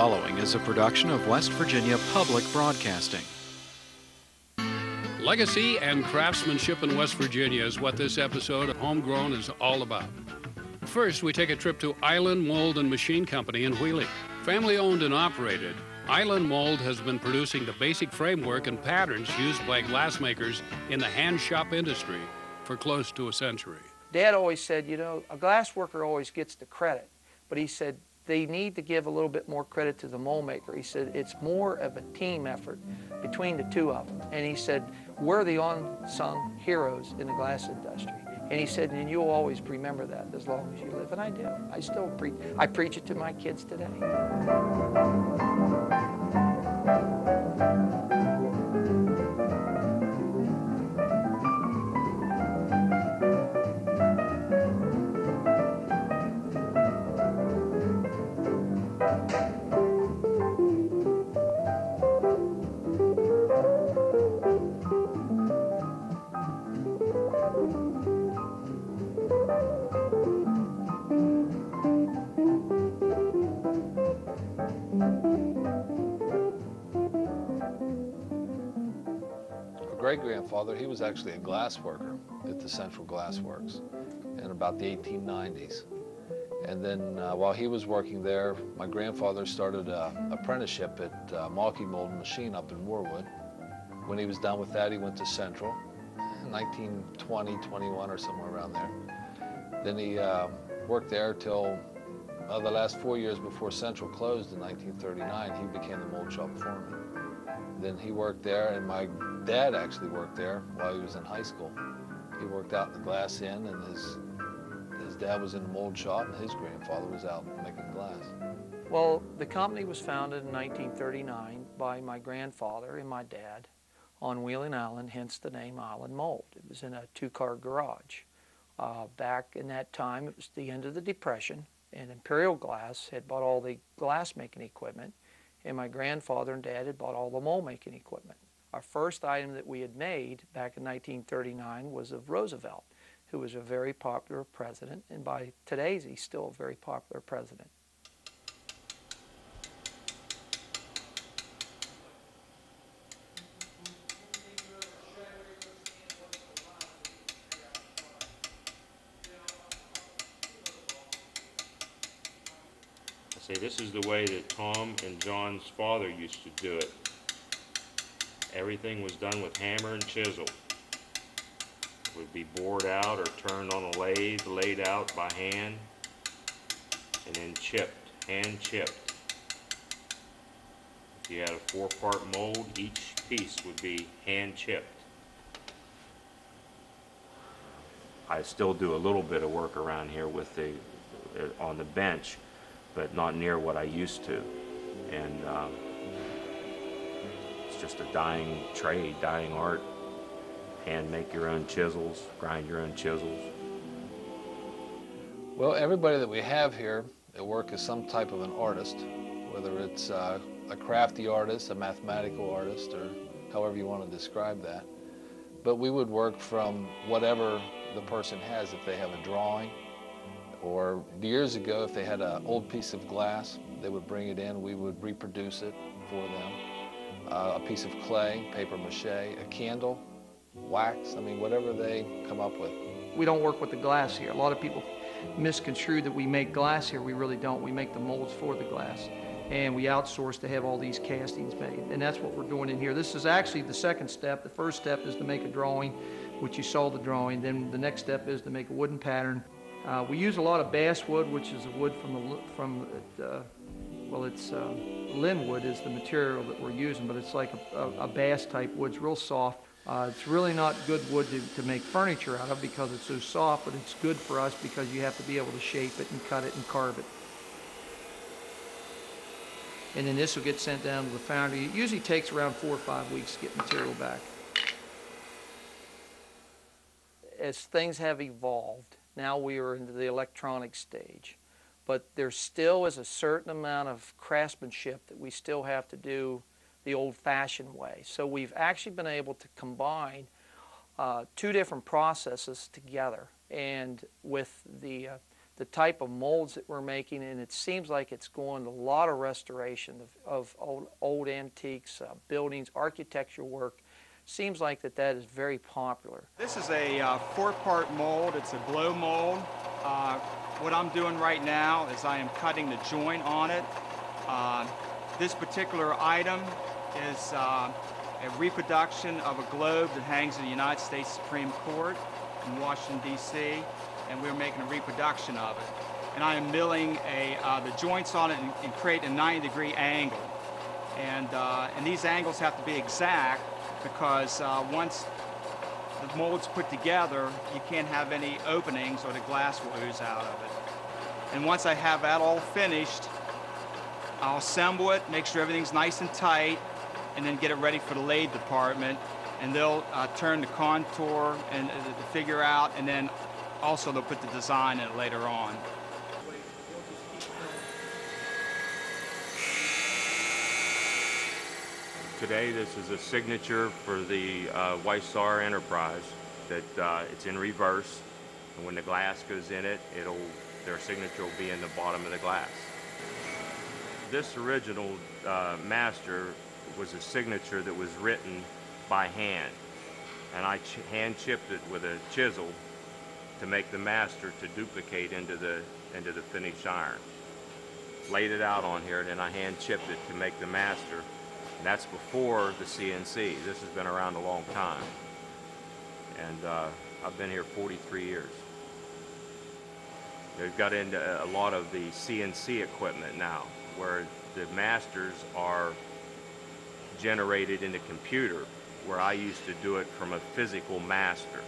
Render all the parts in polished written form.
following is a production of West Virginia Public Broadcasting. Legacy and craftsmanship in West Virginia is what this episode of Homegrown is all about. First, we take a trip to Island Mould and Machine Company in Wheeling. Family owned and operated, Island Mould has been producing the basic framework and patterns used by glassmakers in the hand shop industry for close to a century. Dad always said, you know, a glass worker always gets the credit, but he said they need to give a little bit more credit to the mold maker. He said it's more of a team effort between the two of them. And he said, we're the unsung heroes in the glass industry. And he said, and you'll always remember that as long as you live. And I do. I still preach it to my kids today. Great-grandfather, he was actually a glass worker at the Central Glass Works in about the 1890s. And then while he was working there, my grandfather started an apprenticeship at Mould and Machine up in Warwood. When he was done with that, he went to Central, 1920, 21 or somewhere around there. Then he worked there till the last 4 years before Central closed in 1939. He became the mold shop foreman. Then he worked there, and my dad actually worked there while he was in high school. He worked out in the glass inn, and his dad was in the mold shop, and his grandfather was out making glass. Well, the company was founded in 1939 by my grandfather and my dad on Wheeling Island, hence the name Island Mould. It was in a two-car garage. Back in that time, it was the end of the Depression, and Imperial Glass had bought all the glass-making equipment, and my grandfather and dad had bought all the mold-making equipment. Our first item that we had made back in 1939 was of Roosevelt, who was a very popular president, and by today's he's still a very popular president. See, this is the way that Tom and John's father used to do it. Everything was done with hammer and chisel. It would be bored out or turned on a lathe, laid out by hand, and then chipped, hand chipped. If you had a 4-part mold, each piece would be hand chipped. I still do a little bit of work around here with on the bench, but not near what I used to. And it's just a dying trade, dying art. Hand make your own chisels, grind your own chisels. Well, everybody that we have here at work is some type of an artist, whether it's a crafty artist, a mathematical artist, or however you want to describe that. But we would work from whatever the person has. If they have a drawing, or years ago, if they had an old piece of glass, they would bring it in, we would reproduce it for them. A piece of clay, paper mache, a candle, wax, I mean, whatever they come up with. We don't work with the glass here. A lot of people misconstrue that we make glass here. We really don't. We make the molds for the glass, and we outsource to have all these castings made, and that's what we're doing in here. This is actually the second step. The first step is to make a drawing, which you saw the drawing. Then the next step is to make a wooden pattern. We use a lot of basswood, which is a wood linwood is the material that we're using, but it's like a bass type wood. It's real soft. It's really not good wood to make furniture out of because it's so soft, but it's good for us because you have to be able to shape it and cut it and carve it. And then this will get sent down to the foundry. It usually takes around 4 or 5 weeks to get material back. As things have evolved, now we are into the electronic stage, but there still is a certain amount of craftsmanship that we still have to do the old-fashioned way. So we've actually been able to combine 2 different processes together, and with the the type of molds that we're making, and it seems like it's going to a lot of restoration of old antiques, buildings, architectural work. Seems like that is very popular. This is a four-part mold. It's a blow mold. What I'm doing right now is I am cutting the joint on it. This particular item is a reproduction of a globe that hangs in the United States Supreme Court in Washington, D.C., and we're making a reproduction of it. And I am milling the joints on it and creating a 90-degree angle. And these angles have to be exact because once the mold's put together, you can't have any openings or the glass will ooze out of it. And once I have that all finished, I'll assemble it, make sure everything's nice and tight, and then get it ready for the lathe department. And they'll turn the contour and the figure out, and then also they'll put the design in it later on. Today, this is a signature for the Weissar Enterprise that it's in reverse, and when the glass goes in it, their signature will be in the bottom of the glass. This original master was a signature that was written by hand, and I hand chipped it with a chisel to make the master to duplicate into the finished iron. Laid it out on here, and then I hand chipped it to make the master. And that's before the CNC. This has been around a long time. And I've been here 43 years. They've got into a lot of the CNC equipment now, where the masters are generated in the computer, where I used to do it from a physical master.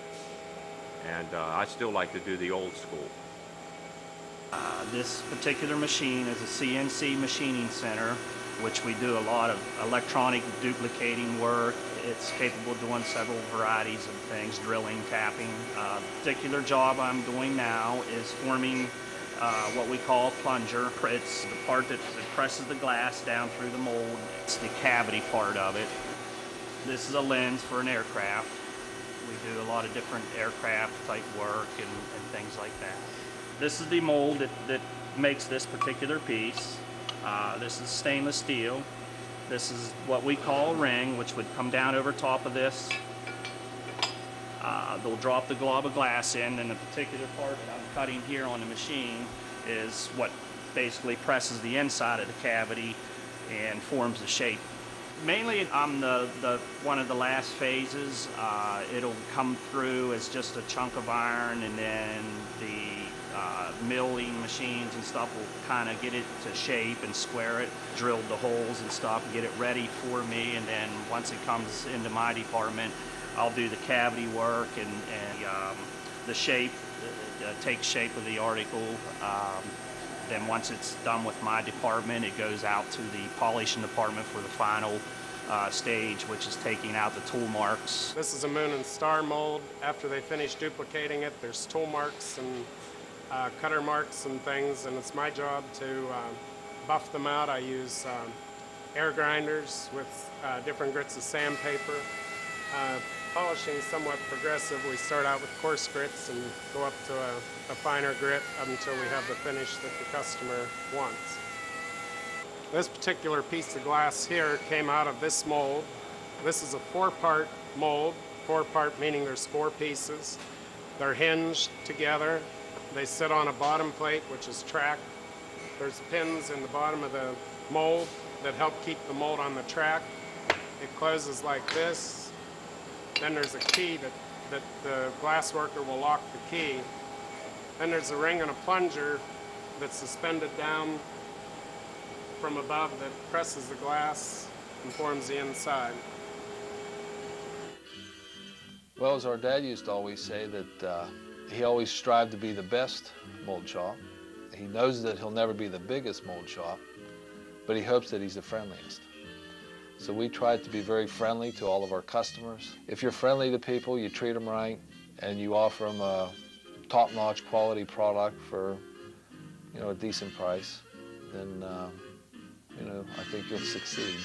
And I still like to do the old school. This particular machine is a CNC machining center, which we do a lot of electronic duplicating work. It's capable of doing several varieties of things, drilling, tapping. The particular job I'm doing now is forming what we call a plunger. It's the part that presses the glass down through the mold. It's the cavity part of it. This is a lens for an aircraft. We do a lot of different aircraft type work and things like that. This is the mold that makes this particular piece. This is stainless steel. This is what we call a ring, which would come down over top of this. They'll drop the glob of glass in, and the particular part that I'm cutting here on the machine is what basically presses the inside of the cavity and forms the shape. Mainly, I'm the one of the last phases. It'll come through as just a chunk of iron, and then the milling machines and stuff will kind of get it to shape and square it, drill the holes and stuff, get it ready for me, and then once it comes into my department, I'll do the cavity work and the shape, take shape of the article. Then once it's done with my department, it goes out to the polishing department for the final stage, which is taking out the tool marks. This is a moon and star mold. After they finish duplicating it, there's tool marks and cutter marks and things, and it's my job to buff them out. I use air grinders with different grits of sandpaper. Polishing is somewhat progressive. We start out with coarse grits and go up to a finer grit until we have the finish that the customer wants. This particular piece of glass here came out of this mold. This is a four-part mold. Four-part meaning there's four pieces. They're hinged together. They sit on a bottom plate, which is track. There's pins in the bottom of the mold that help keep the mold on the track. It closes like this. Then there's a key that the glass worker will lock the key. Then there's a ring and a plunger that's suspended down from above that presses the glass and forms the inside. Well, as our dad used to always say, that he always strived to be the best mold shop. He knows that he'll never be the biggest mold shop, but he hopes that he's the friendliest. So we try to be very friendly to all of our customers. If you're friendly to people, you treat them right, and you offer them a top-notch quality product for, a decent price, then, I think you'll succeed.